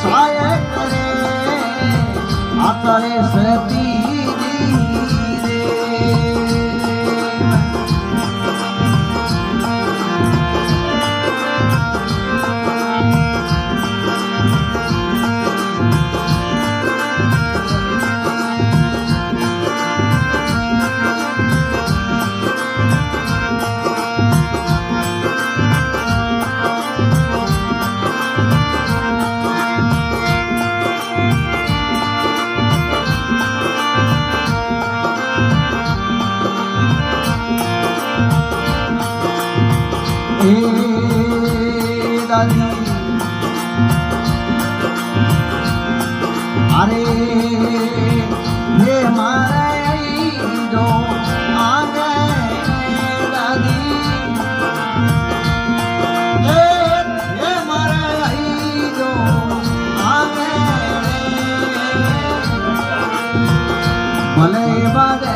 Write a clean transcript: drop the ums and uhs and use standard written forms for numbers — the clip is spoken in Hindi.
साय करे आतरे सती अरे ये मारे जो आगे दादी ये मारे जो आगे भले बादे